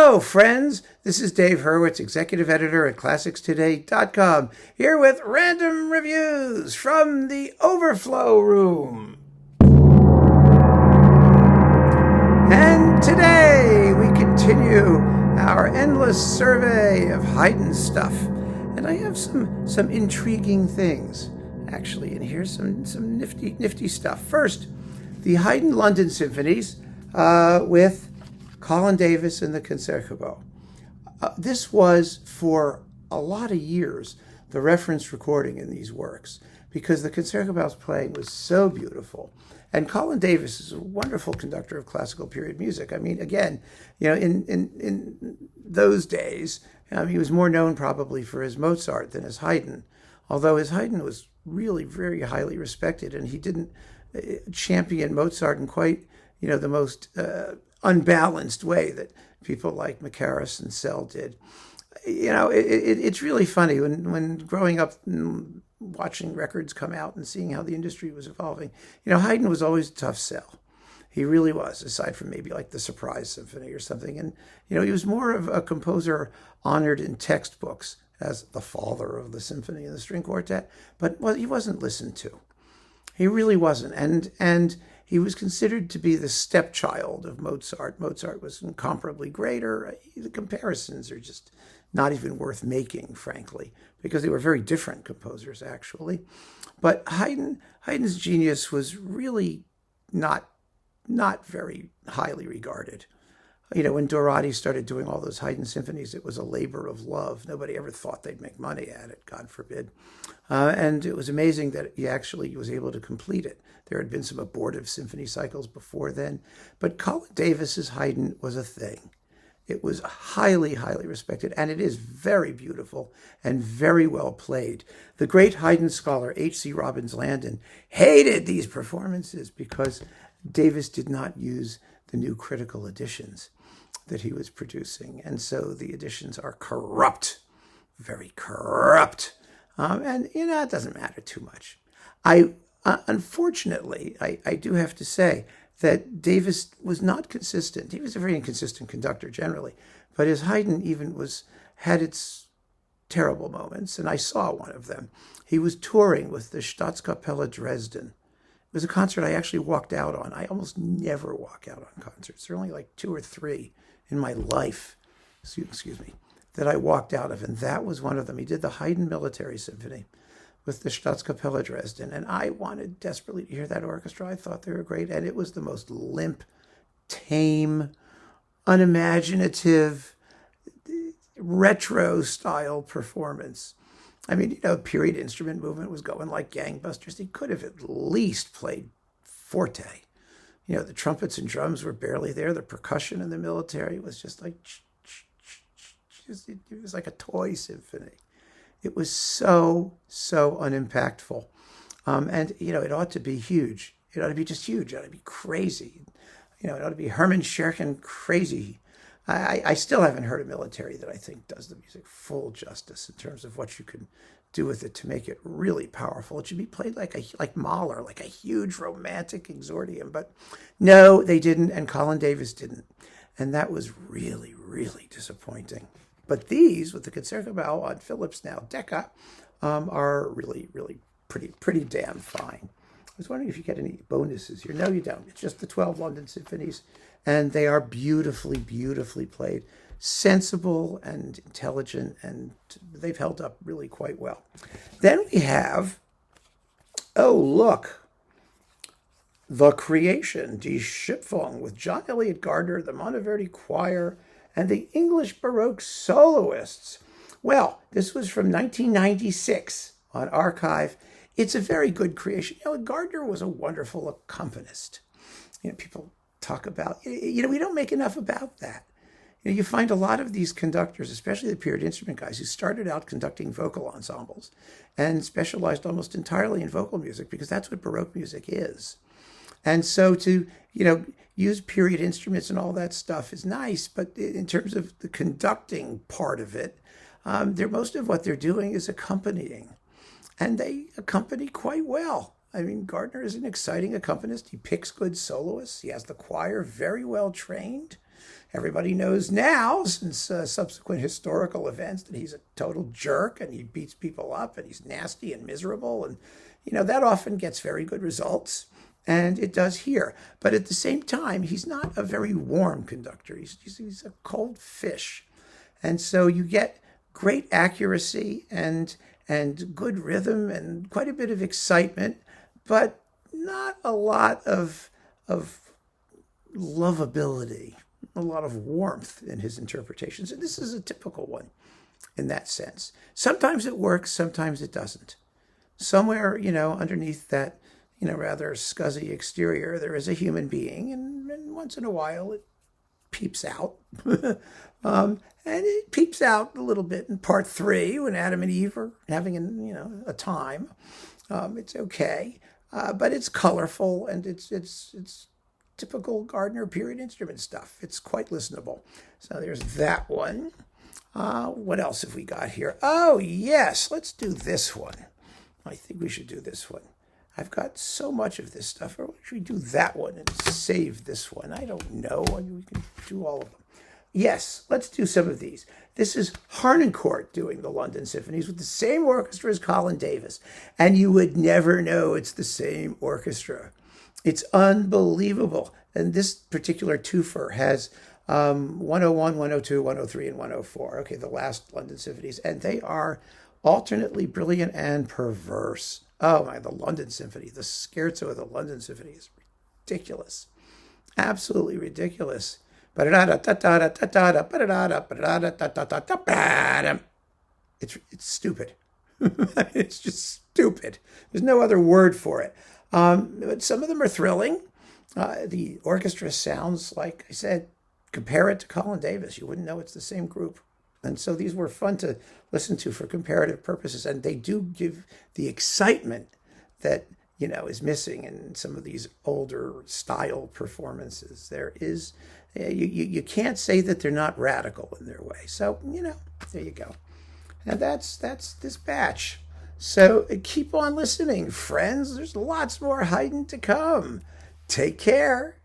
Hello, friends. This is Dave Hurwitz, executive editor at ClassicsToday.com, here with random reviews from the Overflow room. And today we continue our endless survey of Haydn stuff. And I have some intriguing things, actually, and here's some nifty stuff. First, the Haydn London Symphonies with Colin Davis and the Concertgebouw. This was, for a lot of years, the reference recording in these works, because the Concertgebouw's playing was so beautiful. And Colin Davis is a wonderful conductor of classical period music. I mean, again, in those days, he was more known probably for his Mozart than his Haydn, although his Haydn was really very highly respected, and he didn't champion Mozart in quite, the most unbalanced way that people like Macaris and Sell did. It's really funny when growing up and watching records come out and seeing how the industry was evolving. Haydn was always a tough sell. He really was, aside from maybe like the Surprise Symphony or something. And, he was more of a composer honored in textbooks as the father of the symphony and the string quartet, but he wasn't listened to. He really wasn't. And he was considered to be the stepchild of Mozart. Mozart was incomparably greater. The comparisons are just not even worth making, frankly, because they were very different composers, actually. But Haydn's genius was really not very highly regarded. When Dorati started doing all those Haydn symphonies, it was a labor of love. Nobody ever thought they'd make money at it, God forbid. And it was amazing that he actually was able to complete it. There had been some abortive symphony cycles before then, but Colin Davis's Haydn was a thing. It was highly, highly respected, and it is very beautiful and very well played. The great Haydn scholar H.C. Robbins Landon hated these performances because Davis did not use the new critical editions that he was producing. And so the editions are corrupt, very corrupt. And, it doesn't matter too much. Unfortunately, I do have to say that Davis was not consistent. He was a very inconsistent conductor generally, but his Haydn even had its terrible moments, and I saw one of them. He was touring with the Staatskapelle Dresden. It was a concert I actually walked out on. I almost never walk out on concerts. There are only like 2 or 3 in my life, excuse me, that I walked out of, and that was one of them. He did the Haydn Military Symphony with the Staatskapelle Dresden, and I wanted desperately to hear that orchestra. I thought they were great, and it was the most limp, tame, unimaginative, retro-style performance. I mean, period instrument movement was going like gangbusters. He could have at least played forte. The trumpets and drums were barely there. The percussion in the military was just like, it was like a toy symphony. It was so unimpactful. And, it ought to be huge. It ought to be just huge. It ought to be crazy. It ought to be Hermann Scherchen crazy. I still haven't heard a military that I think does the music full justice in terms of what you can do with it to make it really powerful. It should be played like Mahler, like a huge romantic exordium. But no, they didn't, and Colin Davis didn't. And that was really, really disappointing. But these, with the Concertgebouw on Philips now Decca, are really, really pretty damn fine. I was wondering if you get any bonuses here. No, you don't. It's just the 12 London Symphonies, and they are beautifully, beautifully played, sensible and intelligent, and they've held up really quite well. Then we have, The Creation, Die Schöpfung, with John Eliot Gardiner, the Monteverdi Choir, and the English Baroque soloists. Well, this was from 1996 on Archive. It's a very good creation. Gardiner was a wonderful accompanist. People talk about, we don't make enough about that. You find a lot of these conductors, especially the period instrument guys, who started out conducting vocal ensembles and specialized almost entirely in vocal music because that's what Baroque music is. And so to, use period instruments and all that stuff is nice, but in terms of the conducting part of it, most of what they're doing is accompanying. And they accompany quite well. I mean, Gardiner is an exciting accompanist. He picks good soloists. He has the choir very well trained. everybody knows now, since subsequent historical events, that he's a total jerk and he beats people up and he's nasty and miserable. And, that often gets very good results. And it does here. But at the same time, he's not a very warm conductor. He's a cold fish. And so you get great accuracy and good rhythm and quite a bit of excitement, but not a lot of lovability, a lot of warmth in his interpretations. And this is a typical one in that sense. Sometimes it works, sometimes it doesn't. Somewhere, underneath that, rather scuzzy exterior, there is a human being, and once in a while it peeps out. And it peeps out a little bit in part 3 when Adam and Eve are having a time. It's okay, but it's colorful and it's typical Gardiner period instrument stuff. It's quite listenable. So there's that one. What else have we got here? Oh yes, let's do this one. I think we should do this one. I've got so much of this stuff. Or should we do that one and save this one? I don't know. We can do all of them. Yes, let's do some of these. This is Harnoncourt doing the London Symphonies with the same orchestra as Colin Davis. And you would never know it's the same orchestra. It's unbelievable. And this particular twofer has 101, 102, 103, and 104. Okay, the last London Symphonies. And they are alternately brilliant and perverse. Oh my, the London Symphony, the scherzo of the London Symphony is ridiculous. Absolutely ridiculous. It's stupid. It's just stupid. There's no other word for it. But some of them are thrilling. The orchestra sounds, like I said, compare it to Colin Davis. You wouldn't know it's the same group. And so these were fun to listen to for comparative purposes. And they do give the excitement that, is missing in some of these older style performances. There is, you can't say that they're not radical in their way. So, there you go. And that's this batch. So keep on listening, friends. There's lots more Haydn to come. Take care.